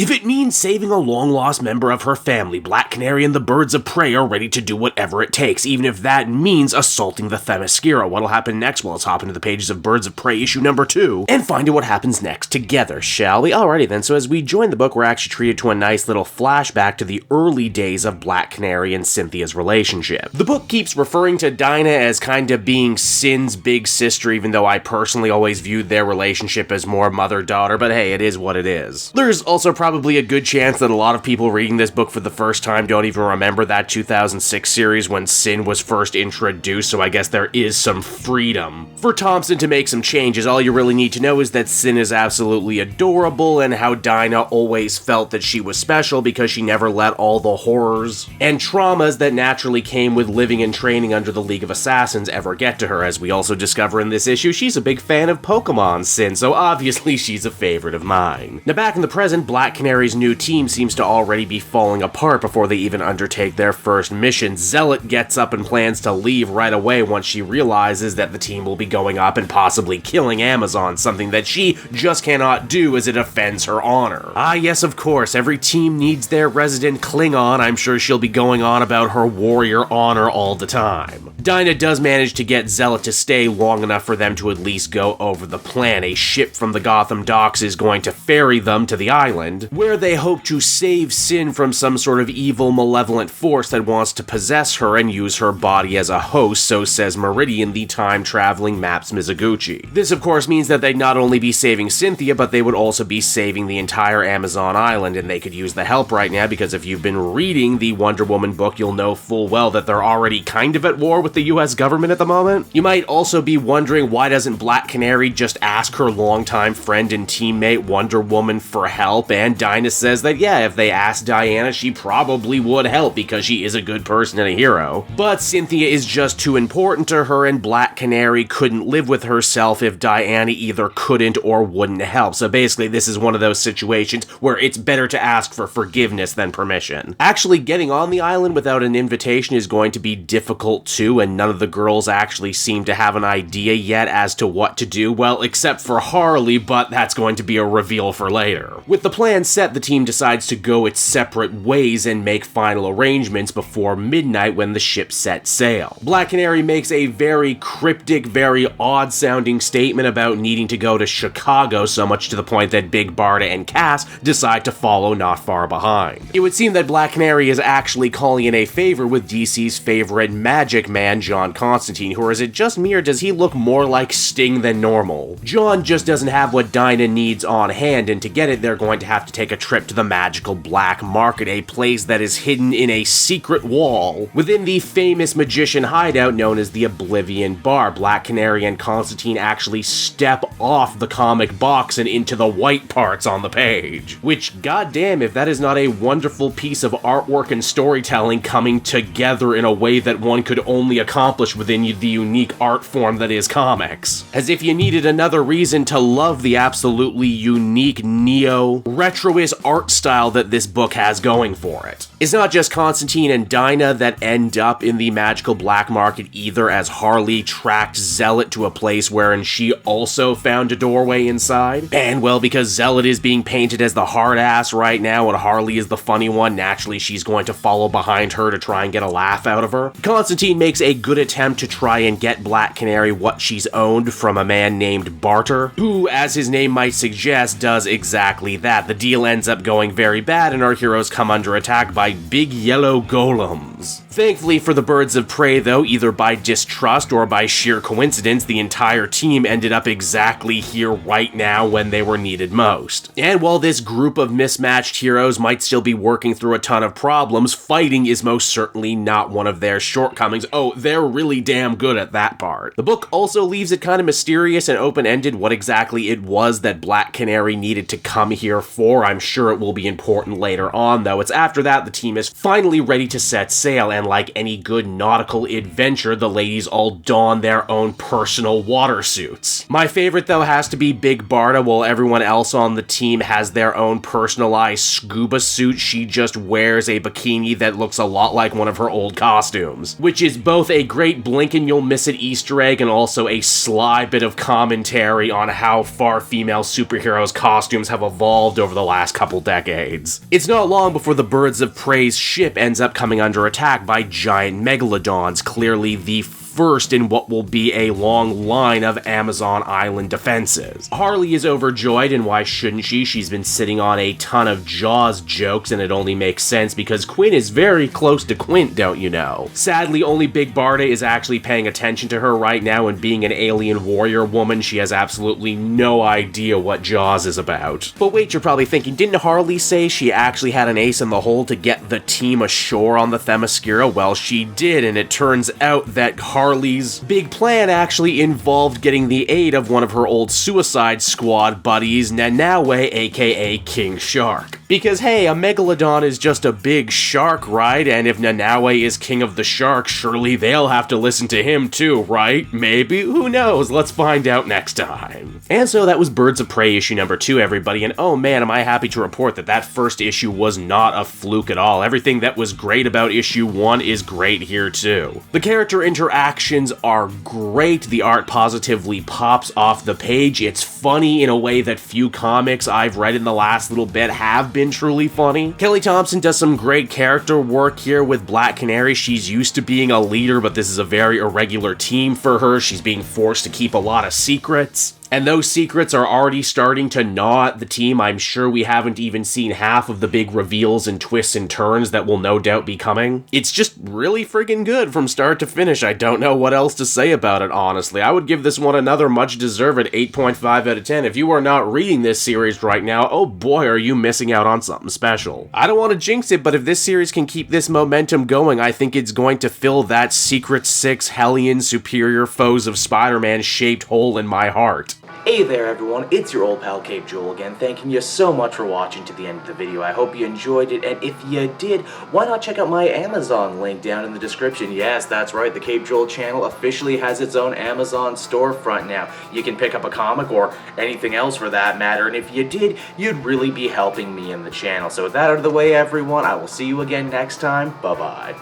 If it means saving a long-lost member of her family, Black Canary and the Birds of Prey are ready to do whatever it takes, even if that means assaulting the Themyscira. What'll happen next? Well, let's hop into the pages of Birds of Prey issue number 2 and find out what happens next together, shall we? Alrighty then, so as we join the book, we're actually treated to a nice little flashback to the early days of Black Canary and Cynthia's relationship. The book keeps referring to Dinah as kind of being Sin's big sister, even though I personally always viewed their relationship as more mother-daughter, but hey, it is what it is. There's also probably a good chance that a lot of people reading this book for the first time don't even remember that 2006 series when Sin was first introduced, so I guess there is some freedom for Thompson to make some changes. All you really need to know is that Sin is absolutely adorable, and how Dinah always felt that she was special because she never let all the horrors and traumas that naturally came with living and training under the League of Assassins ever get to her. As we also discover in this issue, she's a big fan of Pokemon, Sin, so obviously she's a favorite of mine. Now back in the present, Black Canary's new team seems to already be falling apart before they even undertake their first mission. Zealot gets up and plans to leave right away once she realizes that the team will be going up and possibly killing Amazon, something that she just cannot do as it offends her honor. Ah yes, of course, every team needs their resident Klingon. I'm sure she'll be going on about her warrior honor all the time. Dinah does manage to get Zealot to stay long enough for them to at least go over the plan. A ship from the Gotham docks is going to ferry them to the island, where they hope to save Sin from some sort of evil, malevolent force that wants to possess her and use her body as a host, so says Meridian, the time-traveling Maps Mizuguchi. This of course means that they'd not only be saving Cynthia, but they would also be saving the entire Amazon island, and they could use the help right now because if you've been reading the Wonder Woman book, you'll know full well that they're already kind of at war with the US government at the moment. You might also be wondering, why doesn't Black Canary just ask her longtime friend and teammate Wonder Woman for help? And Dinah says that yeah, if they asked Diana, she probably would help because she is a good person and a hero. But Cynthia is just too important to her, and Black Canary couldn't live with herself if Diana either couldn't or wouldn't help. So basically this is one of those situations where it's better to ask for forgiveness than permission. Actually getting on the island without an invitation is going to be difficult too, and none of the girls actually seem to have an idea yet as to what to do, well, except for Harley, but that's going to be a reveal for later. With the plan set, the team decides to go its separate ways and make final arrangements before midnight when the ship sets sail. Black Canary makes a very cryptic, very odd-sounding statement about needing to go to Chicago, so much to the point that Big Barda and Cass decide to follow not far behind. It would seem that Black Canary is actually calling in a favor with DC's favorite magic man, John Constantine, or is it just me or does he look more like Sting than normal? John just doesn't have what Dinah needs on hand, and to get it, they're going to have to take a trip to the magical black market, a place that is hidden in a secret wall within the famous magician hideout known as the Oblivion Bar. Black Canary and Constantine actually step off the comic box and into the white parts on the page. Which, goddamn, if that is not a wonderful piece of artwork and storytelling coming together in a way that one could only accomplish within the unique art form that is comics. As if you needed another reason to love the absolutely unique neo-retroist art style that this book has going for it. It's not just Constantine and Dinah that end up in the magical black market either, as Harley tracked Zealot to a place wherein she also found a doorway inside. And well, because Zealot is being painted as the hard ass right now and Harley is the funny one, naturally she's going to follow behind her to try and get a laugh out of her. Constantine makes a good attempt to try and get Black Canary what she's owned from a man named Barter, who, as his name might suggest, does exactly that. The deal ends up going very bad and our heroes come under attack by big yellow golems. Thankfully for the Birds of Prey though, either by distrust or by sheer coincidence, the entire team ended up exactly here right now when they were needed most. And while this group of mismatched heroes might still be working through a ton of problems, fighting is most certainly not one of their shortcomings. Oh, they're really damn good at that part. The book also leaves it kind of mysterious and open-ended what exactly it was that Black Canary needed to come here for. I'm sure it will be important later on though. It's after that the team is finally ready to set sail sail, and like any good nautical adventure, the ladies all don their own personal water suits. My favorite, though, has to be Big Barda. While everyone else on the team has their own personalized scuba suit, she just wears a bikini that looks a lot like one of her old costumes, which is both a great blink and you'll miss it Easter egg and also a sly bit of commentary on how far female superheroes' costumes have evolved over the last couple decades. It's not long before the Birds of Prey's ship ends up coming under attack by giant megalodons, clearly the first in what will be a long line of Amazon Island defenses. Harley is overjoyed, and why shouldn't she? She's been sitting on a ton of Jaws jokes, and it only makes sense because Quinn is very close to Quint, don't you know? Sadly, only Big Barda is actually paying attention to her right now, and being an alien warrior woman, she has absolutely no idea what Jaws is about. But wait, you're probably thinking, didn't Harley say she actually had an ace in the hole to get the team ashore on the Themyscira? Well, she did, and it turns out that Harley's big plan actually involved getting the aid of one of her old Suicide Squad buddies, Nanaue, aka King Shark. Because hey, a megalodon is just a big shark, right? And if Nanaue is king of the sharks, surely they'll have to listen to him too, right? Maybe? Who knows? Let's find out next time. And so that was Birds of Prey issue number 2, everybody, and oh man, am I happy to report that that first issue was not a fluke at all. Everything that was great about issue 1 is great here too. The character interactions are great, the art positively pops off the page, it's funny in a way that few comics I've read in the last little bit have been truly funny. Kelly Thompson does some great character work here with Black Canary. She's used to being a leader, but this is a very irregular team for her. She's being forced to keep a lot of secrets. And those secrets are already starting to gnaw at the team. I'm sure we haven't even seen half of the big reveals and twists and turns that will no doubt be coming. It's just really friggin' good from start to finish. I don't know what else to say about it, honestly. I would give this one another much-deserved 8.5 out of 10. If you are not reading this series right now, oh boy, are you missing out on something special. I don't want to jinx it, but if this series can keep this momentum going, I think it's going to fill that Secret 6 Hellion Superior Foes of Spider-Man shaped hole in my heart. Hey there everyone, it's your old pal Cape Joel again, thanking you so much for watching to the end of the video. I hope you enjoyed it, and if you did, why not check out my Amazon link down in the description. Yes, that's right, the Cape Joel channel officially has its own Amazon storefront now. You can pick up a comic or anything else for that matter, and if you did, you'd really be helping me in the channel. So with that out of the way everyone, I will see you again next time. Bye-bye.